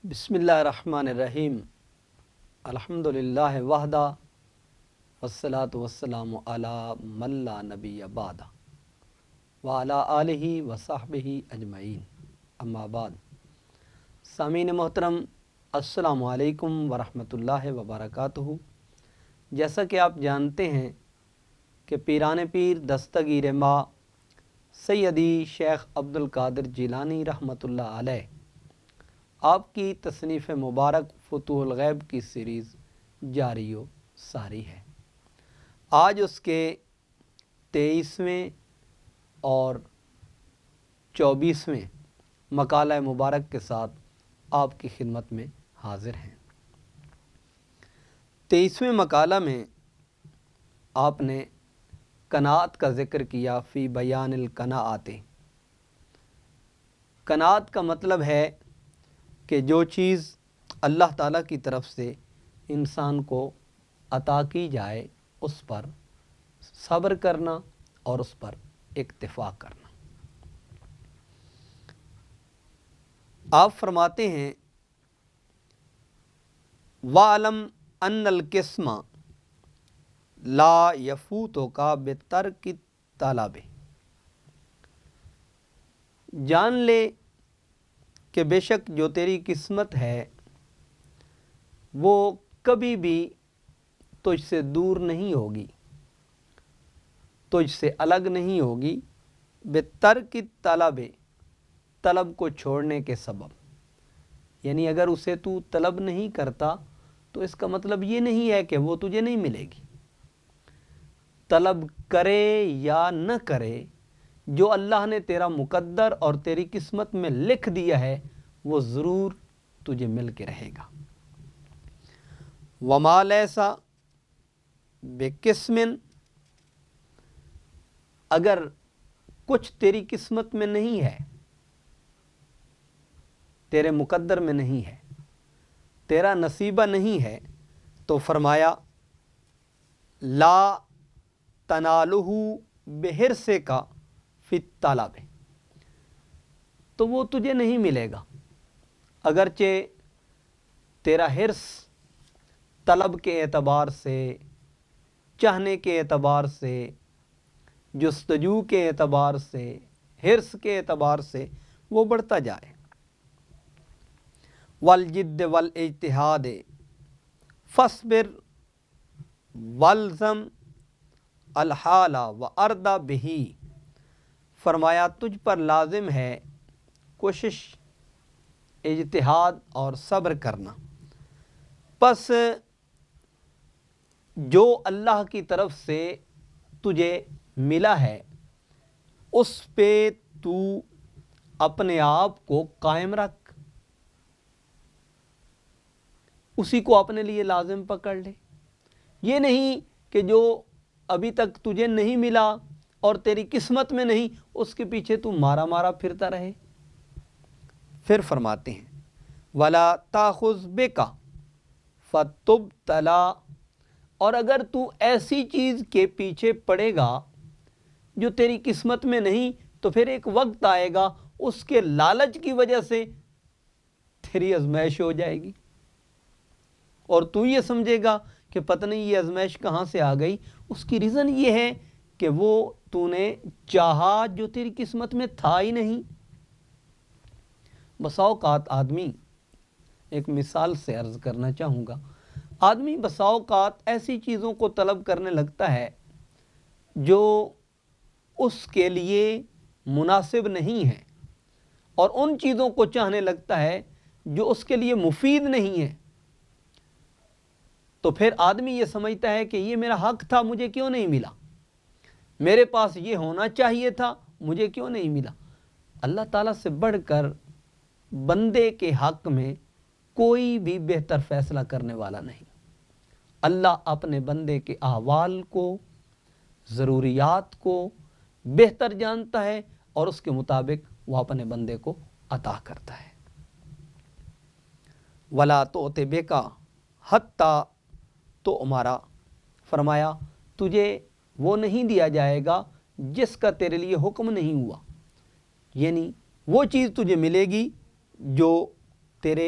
بسم اللہ الرحمن الرحیم الحمدللہ وحدہ والصلاة والسلام علی من لا نبی بعدہ وعلی آلہ وصحبہ اجمعین اما بعد۔ سامعین محترم، السلام علیکم ورحمۃ اللہ وبرکاتہ۔ جیسا کہ آپ جانتے ہیں کہ پیران پیر دستگیر ماں سیدی شیخ عبدالقادر جیلانی رحمۃ اللہ علیہ آپ کی تصنیف مبارک فتوح الغیب کی سیریز جاری و ساری ہے۔ آج اس کے 23ویں اور 24ویں مقالہ مبارک کے ساتھ آپ کی خدمت میں حاضر ہیں۔ 23ویں مقالہ میں آپ نے قناعت کا ذکر کیا، فی بیان القناعات۔ قناعت کا مطلب ہے کہ جو چیز اللہ تعالیٰ کی طرف سے انسان کو عطا کی جائے اس پر صبر کرنا اور اس پر اکتفا کرنا۔ آپ فرماتے ہیں وَعْلَمْ أَنَّ الْقِسْمَ لَا يَفُوتُكَ بِتَرْكِ الطَّلَبِ۔ جان لے کہ بے شک جو تیری قسمت ہے وہ کبھی بھی تجھ سے دور نہیں ہوگی، تجھ سے الگ نہیں ہوگی، بترک الطلب، طلب کو چھوڑنے کے سبب۔ یعنی اگر اسے تو طلب نہیں کرتا تو اس کا مطلب یہ نہیں ہے کہ وہ تجھے نہیں ملے گی۔ طلب کرے یا نہ کرے، جو اللہ نے تیرا مقدر اور تیری قسمت میں لکھ دیا ہے وہ ضرور تجھے مل کے رہے گا۔ وَمَا لَيْسَ بِقِسْمٍ، اگر کچھ تیری قسمت میں نہیں ہے، تیرے مقدر میں نہیں ہے، تیرا نصیبہ نہیں ہے، تو فرمایا لا تنالہ بحرصک فی الطلب، تو وہ تجھے نہیں ملے گا۔ اگرچہ تیرا حرص طلب کے اعتبار سے، چاہنے کے اعتبار سے، جستجو کے اعتبار سے، حرص کے اعتبار سے وہ بڑھتا جائے۔ والجد والاجتہاد فاصبر والزم الحال وارض بہ، فرمایا تجھ پر لازم ہے کوشش، اجتہاد اور صبر کرنا۔ پس جو اللہ کی طرف سے تجھے ملا ہے اس پہ تو اپنے آپ کو قائم رکھ، اسی کو اپنے لیے لازم پکڑ لے۔ یہ نہیں کہ جو ابھی تک تجھے نہیں ملا اور تیری قسمت میں نہیں اس کے پیچھے تو مارا مارا پھرتا رہے۔ پھر فرماتے ہیں وَلَا تَأْخُذْ بِكَ فَتُبْتَلَىٰ، اور اگر تو ایسی چیز کے پیچھے پڑے گا جو تیری قسمت میں نہیں تو پھر ایک وقت آئے گا اس کے لالچ کی وجہ سے تیری آزمائش ہو جائے گی، اور تو یہ سمجھے گا کہ پتہ نہیں یہ آزمائش کہاں سے آ گئی۔ اس کی ریزن یہ ہے کہ وہ تو نے چاہا جو تیری قسمت میں تھا ہی نہیں۔ بسا اوقات آدمی، ایک مثال سے عرض کرنا چاہوں گا، آدمی بسا اوقات ایسی چیزوں کو طلب کرنے لگتا ہے جو اس کے لیے مناسب نہیں ہے، اور ان چیزوں کو چاہنے لگتا ہے جو اس کے لیے مفید نہیں ہے۔ تو پھر آدمی یہ سمجھتا ہے کہ یہ میرا حق تھا، مجھے کیوں نہیں ملا، میرے پاس یہ ہونا چاہیے تھا، مجھے کیوں نہیں ملا۔ اللہ تعالیٰ سے بڑھ کر بندے کے حق میں کوئی بھی بہتر فیصلہ کرنے والا نہیں۔ اللہ اپنے بندے کے احوال کو، ضروریات کو بہتر جانتا ہے اور اس کے مطابق وہ اپنے بندے کو عطا کرتا ہے۔ وَلَا تُؤْتِ بِكَ حَتَّىٰ تُؤْمَرَ، فرمایا تجھے وہ نہیں دیا جائے گا جس کا تیرے لیے حکم نہیں ہوا۔ یعنی وہ چیز تجھے ملے گی جو تیرے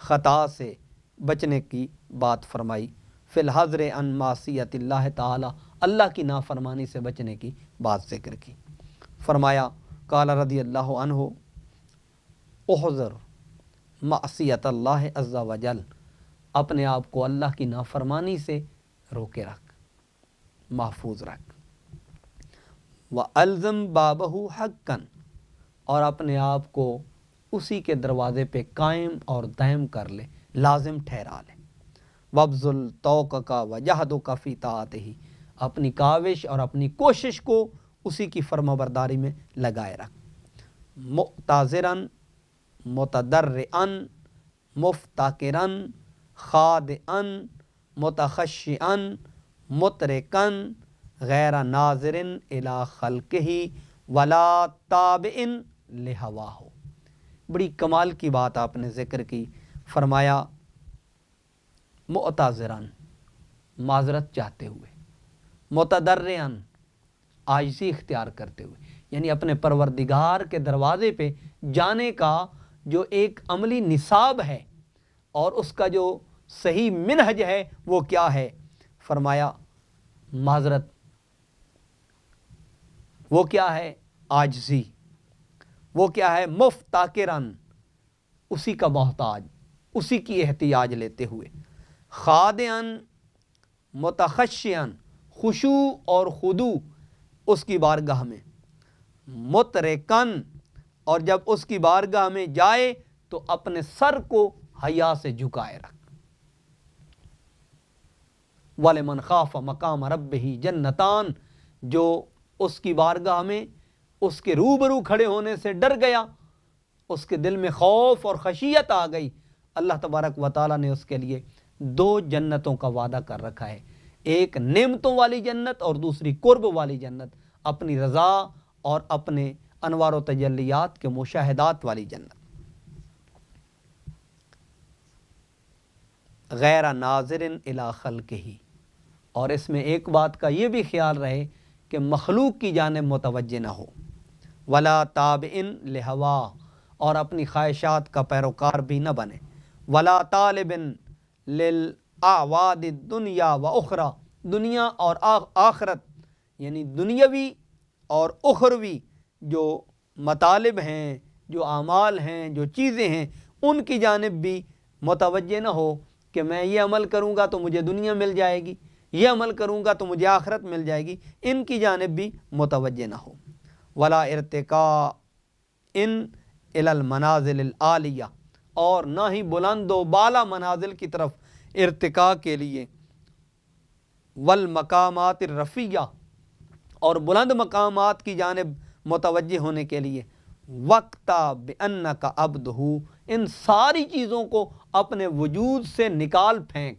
خطا سے بچنے کی بات فرمائی، فی الحذر عن معصیت اللہ تعالی، اللہ کی نافرمانی سے بچنے کی بات ذکر کی۔ فرمایا قال رضی اللہ عنہ احذر معصیت اللہ عز وجل، اپنے آپ کو اللہ کی نافرمانی سے روکے رکھ، محفوظ رکھ۔ وَأَلْزَمْ بَابَهُ حَقًّا، اور اپنے آپ کو اسی کے دروازے پہ قائم اور دائم کر لے، لازم ٹھہرا لے۔ وَابْذُلْ طَوْقَكَ وَجَهْدَكَ فِي طَاعَتِهِ، اپنی کاوش اور اپنی کوشش کو اسی کی فرما برداری میں لگائے رکھ۔ مُعْتَذِرًا مُتَضَرِّعًا مُفْتَقِرًا خَاضِعًا مُتَخَشِّعًا مُتْرِكًا غیر ناظر الی خلقہ ولا تابع لہواہ۔ بڑی کمال کی بات آپ نے ذکر کی، فرمایا معتذراً، معذرت چاہتے ہوئے، متضرعاً، عاجزی اختیار کرتے ہوئے، یعنی اپنے پروردگار کے دروازے پہ جانے کا جو ایک عملی نصاب ہے اور اس کا جو صحیح منہج ہے وہ کیا ہے؟ فرمایا معذرت، وہ کیا ہے؟ عاجزی، وہ کیا ہے؟ مفتقراً، اسی کا محتاج، اسی کی احتیاج لیتے ہوئے، خاضعاً متخشعاً، خشوع اور خضوع اس کی بارگاہ میں، مترکاً، اور جب اس کی بارگاہ میں جائے تو اپنے سر کو حیا سے جھکائے رکھ۔ وَلِمَنْ خَافَ مَقَامَ رَبِّهِ جَنَّتَانِ، جو اس کی بارگاہ میں اس کے روبرو کھڑے ہونے سے ڈر گیا، اس کے دل میں خوف اور خشیت آ گئی، اللہ تبارک و تعالیٰ نے اس کے لیے 2 جنتوں کا وعدہ کر رکھا ہے، ایک نعمتوں والی جنت اور دوسری قرب والی جنت، اپنی رضا اور اپنے انوار و تجلیات کے مشاہدات والی جنت۔ غیر ناظر الی خلقہ، اور اس میں ایک بات کا یہ بھی خیال رہے کہ مخلوق کی جانب متوجہ نہ ہو، ولا تابع لہوا، اور اپنی خواہشات کا پیروکار بھی نہ بنے، ولا طالب للاعواد الدنیا واخرى، دنیا اور آخرت یعنی دنیاوی اور اخروی جو مطالب ہیں، جو اعمال ہیں، جو چیزیں ہیں، ان کی جانب بھی متوجہ نہ ہو کہ میں یہ عمل کروں گا تو مجھے دنیا مل جائے گی، یہ عمل کروں گا تو مجھے آخرت مل جائے گی، ان کی جانب بھی متوجہ نہ ہو۔ ولا ارتقاء الی المنازل العالیہ، اور نہ ہی بلند و بالا منازل کی طرف ارتقاء کے لیے، والمقامات الرفیہ، اور بلند مقامات کی جانب متوجہ ہونے کے لیے، وقتا بانک عبدہ، ان ساری چیزوں کو اپنے وجود سے نکال پھینک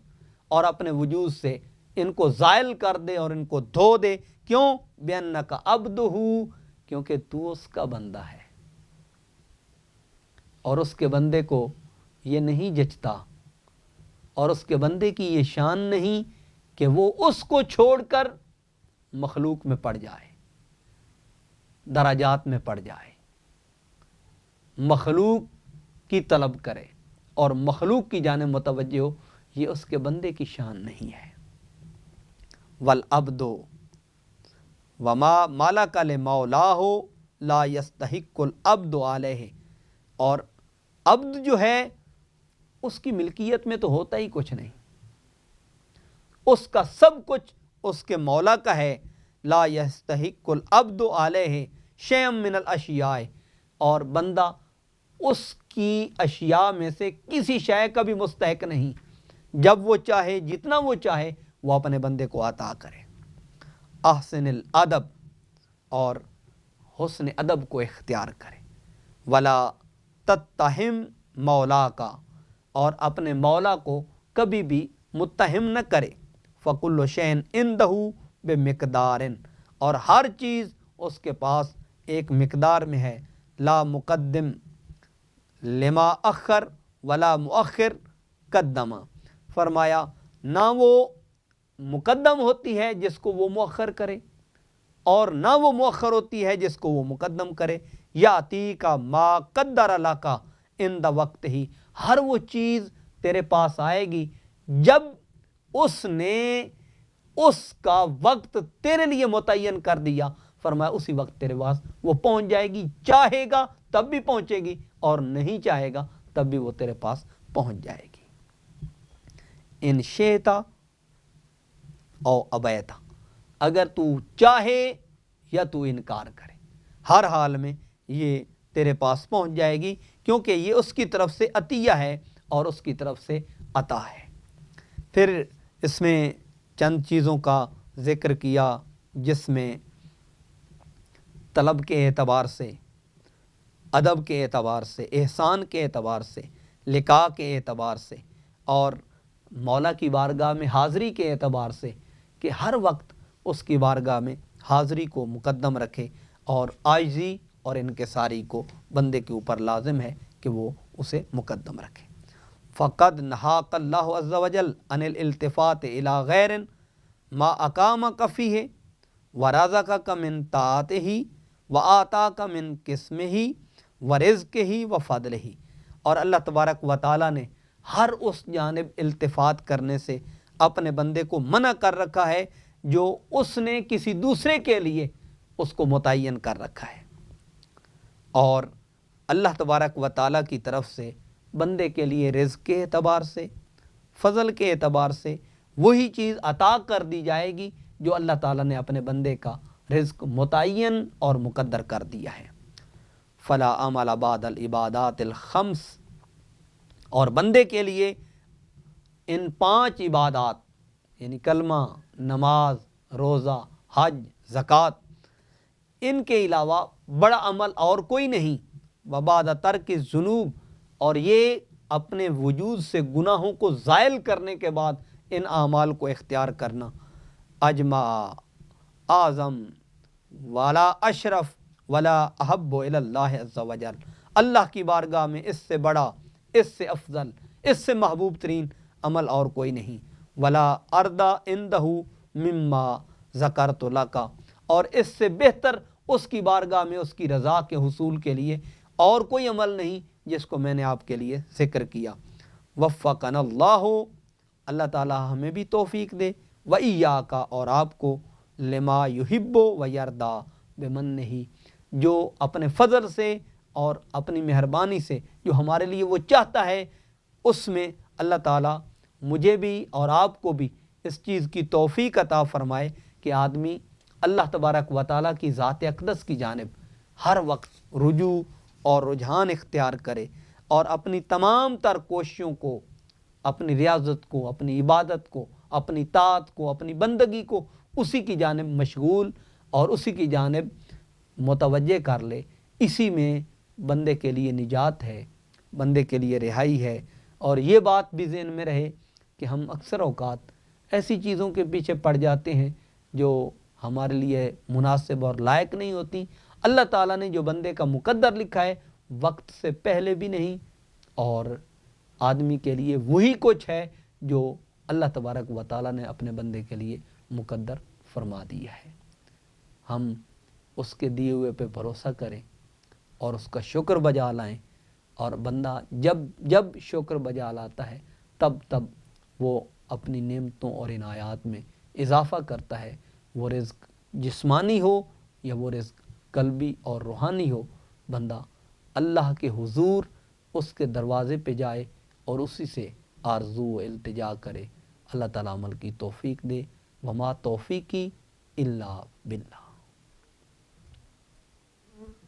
اور اپنے وجود سے ان کو زائل کر دے اور ان کو دھو دے۔ کیوں؟ بانک عبدہ، کیونکہ تو اس کا بندہ ہے، اور اس کے بندے کو یہ نہیں جچتا، اور اس کے بندے کی یہ شان نہیں کہ وہ اس کو چھوڑ کر مخلوق میں پڑ جائے، درجات میں پڑ جائے، مخلوق کی طلب کرے اور مخلوق کی جانب متوجہ ہو، یہ اس کے بندے کی شان نہیں ہے۔ والعبد وما مالک لمولاہ لا یستحق العبد علیہ، اور عبد جو ہے اس کی ملکیت میں تو ہوتا ہی کچھ نہیں، اس کا سب کچھ اس کے مولا کا ہے۔ لا یستحق العبد علیہ شیئا من الاشیاء، اور بندہ اس کی اشیاء میں سے کسی شے کا بھی مستحق نہیں، جب وہ چاہے جتنا وہ چاہے وہ اپنے بندے کو عطا کرے۔ احسن الادب، اور حسن ادب کو اختیار کرے۔ ولا تتہم مولا کا، اور اپنے مولا کو کبھی بھی متہم نہ کرے۔ فکل شیء عندہ بمقدار، اور ہر چیز اس کے پاس ایک مقدار میں ہے۔ لا مقدم لما اخر ولا مؤخر قدم، فرمایا نہ وہ مقدم ہوتی ہے جس کو وہ مؤخر کرے، اور نہ وہ مؤخر ہوتی ہے جس کو وہ مقدم کرے۔ یاتی کا ما قدر لکا عند وقت ہی، ہر وہ چیز تیرے پاس آئے گی جب اس نے اس کا وقت تیرے لیے متعین کر دیا. فرمایا اسی وقت تیرے پاس وہ پہنچ جائے گی. چاہے گا تب بھی پہنچے گی اور نہیں چاہے گا تب بھی وہ تیرے پاس پہنچ جائے گی. ان شئتا او ابیتا، اگر تو چاہے یا تو انکار کرے، ہر حال میں یہ تیرے پاس پہنچ جائے گی، کیونکہ یہ اس کی طرف سے عطیہ ہے اور اس کی طرف سے عطا ہے. پھر اس میں چند چیزوں کا ذکر کیا جس میں طلب کے اعتبار سے، ادب کے اعتبار سے، احسان کے اعتبار سے، لقاء کے اعتبار سے اور مولا کی بارگاہ میں حاضری کے اعتبار سے کہ ہر وقت اس کی بارگاہ میں حاضری کو مقدم رکھے اور عاجزی اور انکساری کو بندے کے اوپر لازم ہے کہ وہ اسے مقدم رکھے. فقد نہاک اللہ عز وجل عن الالتفات الی غیر ما اقامک فیہ ورزقک من طاعتہ وآتاک من قسمہ ورزقہ وفضلہ. اور اللہ تبارک و تعالیٰ نے ہر اس جانب التفات کرنے سے اپنے بندے کو منع کر رکھا ہے جو اس نے کسی دوسرے کے لیے اس کو متعین کر رکھا ہے. اور اللہ تبارک و تعالیٰ کی طرف سے بندے کے لیے رزق کے اعتبار سے، فضل کے اعتبار سے وہی چیز عطا کر دی جائے گی جو اللہ تعالیٰ نے اپنے بندے کا رزق متعین اور مقدر کر دیا ہے. فلا عمل بعد العبادات الخمس، اور بندے کے لیے ان 5 عبادات یعنی کلمہ، نماز، روزہ، حج، زکوٰۃ، ان کے علاوہ بڑا عمل اور کوئی نہیں. وبعد ترک الذنوب، اور یہ اپنے وجود سے گناہوں کو زائل کرنے کے بعد ان اعمال کو اختیار کرنا. اجمع، اعظم، ولا اشرف ولا احب الی اللہ عز وجل، اللہ کی بارگاہ میں اس سے بڑا، اس سے افضل، اس سے محبوب ترین عمل اور کوئی نہیں. ولا ارضی عندہ مما ذکرت لک، اور اس سے بہتر اس کی بارگاہ میں اس کی رضا کے حصول کے لیے اور کوئی عمل نہیں جس کو میں نے آپ کے لیے ذکر کیا. وفقنا اللہ، اللہ تعالی ہمیں بھی توفیق دے، وإیاک، اور آپ کو، لما یحب ویرضی بمنہ، جو اپنے فضل سے اور اپنی مہربانی سے جو ہمارے لیے وہ چاہتا ہے، اس میں اللہ تعالیٰ مجھے بھی اور آپ کو بھی اس چیز کی توفیق عطا فرمائے کہ آدمی اللہ تبارک و تعالیٰ کی ذات اقدس کی جانب ہر وقت رجوع اور رجحان اختیار کرے اور اپنی تمام تر کوششوں کو، اپنی ریاضت کو، اپنی عبادت کو، اپنی طاعت کو، اپنی بندگی کو اسی کی جانب مشغول اور اسی کی جانب متوجہ کر لے. اسی میں بندے کے لیے نجات ہے، بندے کے لیے رہائی ہے. اور یہ بات بھی ذہن میں رہے کہ ہم اکثر اوقات ایسی چیزوں کے پیچھے پڑ جاتے ہیں جو ہمارے لیے مناسب اور لائق نہیں ہوتی. اللہ تعالیٰ نے جو بندے کا مقدر لکھا ہے وقت سے پہلے بھی نہیں، اور آدمی کے لیے وہی کچھ ہے جو اللہ تبارک و تعالیٰ نے اپنے بندے کے لیے مقدر فرما دیا ہے. ہم اس کے دیے ہوئے پہ بھروسہ کریں اور اس کا شکر بجا لائیں، اور بندہ جب شکر بجا لاتا ہے تب وہ اپنی نعمتوں اور عنایات میں اضافہ کرتا ہے. وہ رزق جسمانی ہو یا وہ رزق قلبی اور روحانی ہو، بندہ اللہ کے حضور اس کے دروازے پہ جائے اور اسی سے آرزو و التجا کرے. اللہ تعالیٰ عمل کی توفیق دے. وما توفیقی الا باللہ.